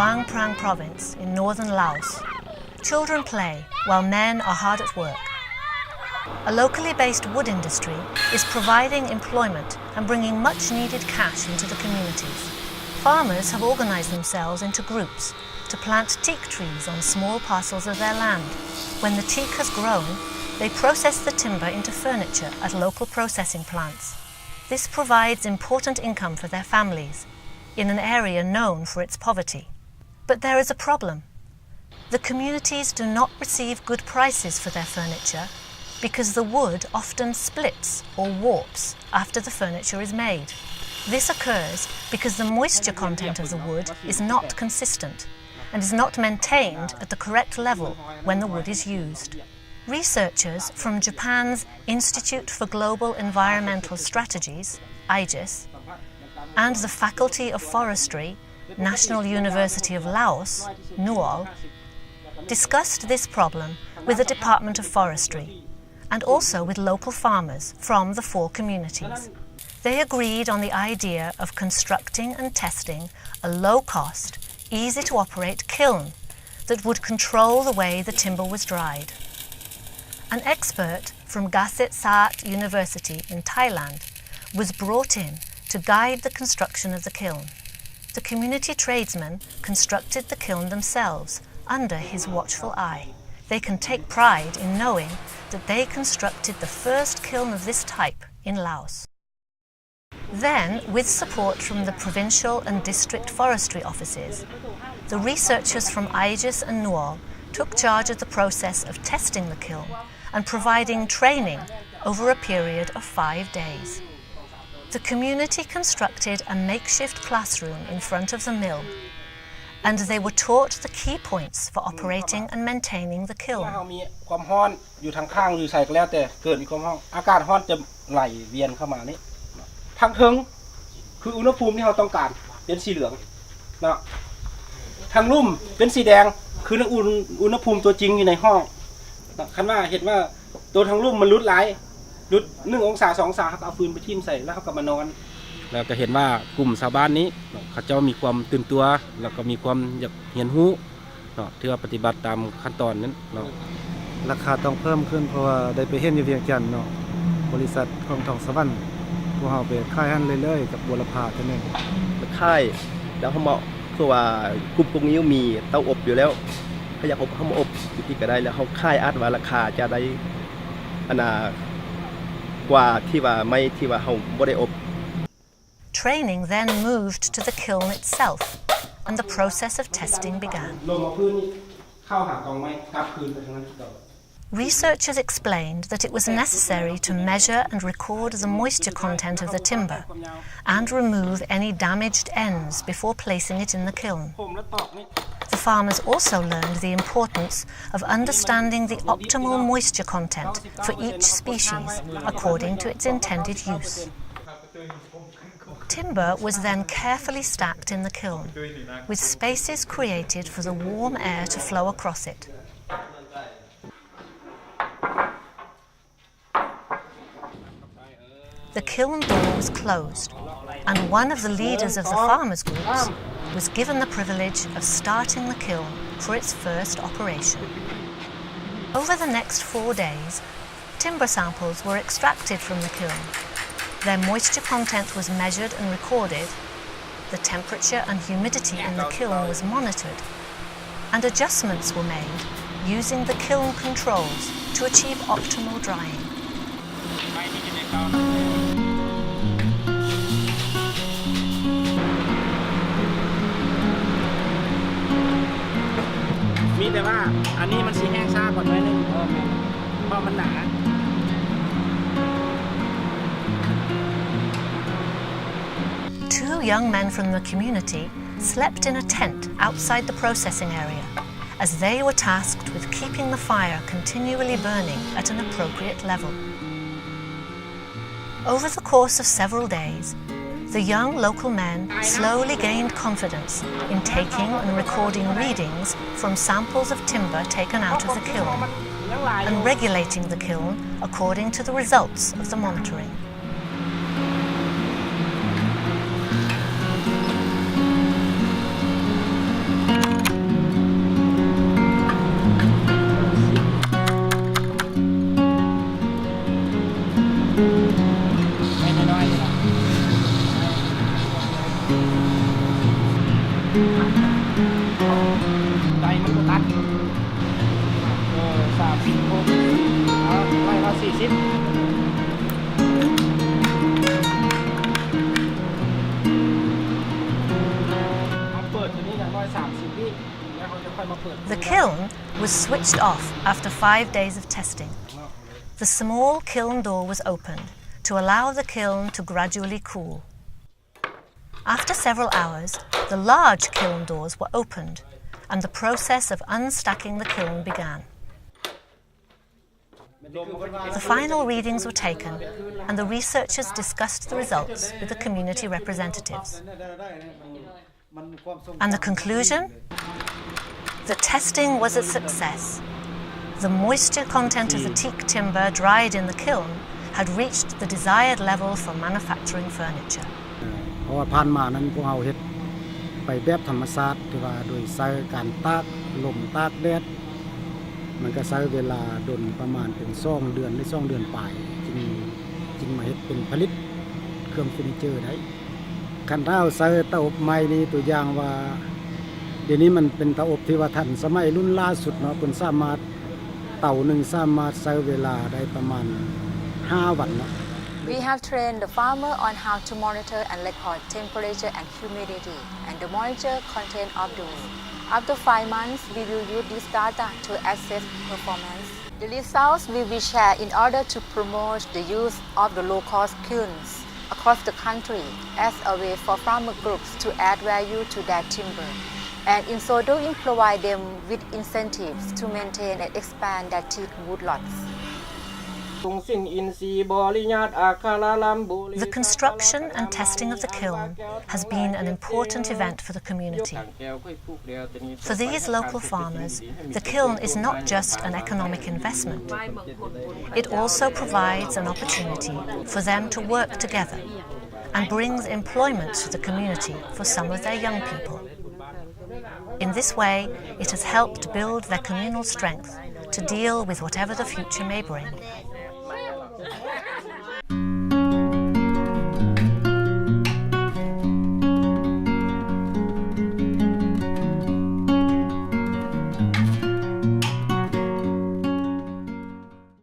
Luang Prabang province in northern Laos, children play while men are hard at work. A locally based wood industry is providing employment and bringing much needed cash into the communities. Farmers have organized themselves into groups to plant teak trees on small parcels of their land. When the teak has grown, they process the timber into furniture at local processing plants. This provides important income for their families in an area known for its poverty. But there is a problem. The communities do not receive good prices for their furniture because the wood often splits or warps after the furniture is made. This occurs because the moisture content of the wood is not consistent and is not maintained at the correct level when the wood is used. Researchers from Japan's Institute for Global Environmental Strategies, IGES, and the Faculty of Forestry, National University of Laos, NUOL, discussed this problem with the Department of Forestry and also with local farmers from the 4 communities. They agreed on the idea of constructing and testing a low-cost, easy-to-operate kiln that would control the way the timber was dried. An expert from Gasit Saat University in Thailand was brought in to guide the construction of the kiln. The community tradesmen constructed the kiln themselves under his watchful eye. They can take pride in knowing that they constructed the first kiln of this type in Laos. Then, with support from the provincial and district forestry offices, the researchers from IGES and NUOL took charge of the process of testing the kiln and providing training over a period of 5 days. The community constructed a makeshift classroom in front of the mill, and they were taught the key points for operating and maintaining the kiln. ความร้อนอยู่ทางข้างหรือใส่ก็แล้วแต่เกิดมีความร้อนอากาศร้อนจะไหลเวียนเข้ามานี่ทางเทิงคืออุณหภูมิที่เราต้องการเป็นสีเหลืองเนาะทางลุ่มเป็นสีแดงคืออุณหภูมิตัวจริงอยู่ในห้องคันว่าเห็นว่าตัวทางลุ่มมันลดหลายลด1 องศา 2 องศาเขาเอาฟืนไปทิ่มใส่แล้วเขาก็มานอนแล้วก็เห็นว่ากลุ่มชาวบ้านนี้เขาเจ้ามีความตื่นตัวแล้วก็มีความอยากเรียนรู้เนาะที่ว่าปฏิบัติตามขั้นตอนนั้นเนาะราคาต้องเพิ่มขึ้นเพราะว่าได้ไปเห็นอยู่เวียงจันทน์เนาะบริษัทของทองสวรรค์พวกเฮาไปค่ายหันเรื่อยๆกับบัวละพาเท่านั้นค่ายแล้วเขาเหมาะคือว่ากลุ่มพวกนี้มีเตาอบอยู่แล้วเขาอยากอบเขามาอบอยู่ที่ก็ได้แล้วเขาค่ายอัดว่าราคาจะได้กว่าที่ว่าไม่ที่ว่าเขาบ่ได้อบ Training then moved to the kiln itself, and the process of testing began. Researchers explained that it was necessary to measure and record the moisture content of the timber and remove any damaged ends before placing it in the kiln. The farmers also learned the importance of understanding the optimal moisture content for each species according to its intended use. Timber was then carefully stacked in the kiln, with spaces created for the warm air to flow across it. The kiln door was closed, and one of the leaders of the farmers' groups was given the privilege of starting the kiln for its first operation. Over the next 4 days, timber samples were extracted from the kiln. Their moisture content was measured and recorded, the temperature and humidity in the kiln was monitored, and adjustments were made using the kiln controls to achieve optimal drying. Two young men from the community slept in a tent outside the processing area, as they were tasked with keeping the fire continually burning at an appropriate level. Over the course of several days, the young local men slowly gained confidence in taking and recording readings from samples of timber taken out of the kiln and regulating the kiln according to the results of the monitoring. เอา40เอาเปิดตัวนี้อย่างน้อย30 วิแล้วเขาจะค่อยมาเปิด The kiln was switched off after 5 days of testing. The small kiln door was opened to allow the kiln to gradually cool. After several hours, the large kiln doors were opened and the process of unstacking the kiln began. The final readings were taken and the researchers discussed the results with the community representatives. And the conclusion? The testing was a success. The moisture content of the teak timber dried in the kiln had reached the desired level for manufacturing furniture. เพราะว่าผ่านมานั้นพวกเราเฮ็ดไปแบบธรรมชาติที่ว่าโดยใช้การตากลมตากแดดมันก็ใช้เวลาดนประมาณเป็น2 เดือนหรือ2 เดือนปลายจึงมาเฮ็ดเป็นผลิตเครื่องเฟอร์นิเจอร์ได้คันถ้าเอาใช้เตาอบใหม่นี่ตัวอย่างว่าเดี๋ยวนี้มันเป็นเตาอบที่ว่าทันสมัยรุ่นล่าสุดเนาะเพิ่นสามารถเตาหนึ่งสามารถใช้เวลาได้ประมาณ5 วันเนาะWe have trained the farmer on how to monitor and record temperature and humidity and the moisture content of the wood. After 5 months, we will use this data to assess performance. The results will be shared in order to promote the use of the low-cost kilns across the country as a way for farmer groups to add value to their timber, and in so doing provide them with incentives to maintain and expand their teak woodlots. The construction and testing of the kiln has been an important event for the community. For these local farmers, the kiln is not just an economic investment. It also provides an opportunity for them to work together and brings employment to the community for some of their young people. In this way, it has helped build their communal strength to deal with whatever the future may bring.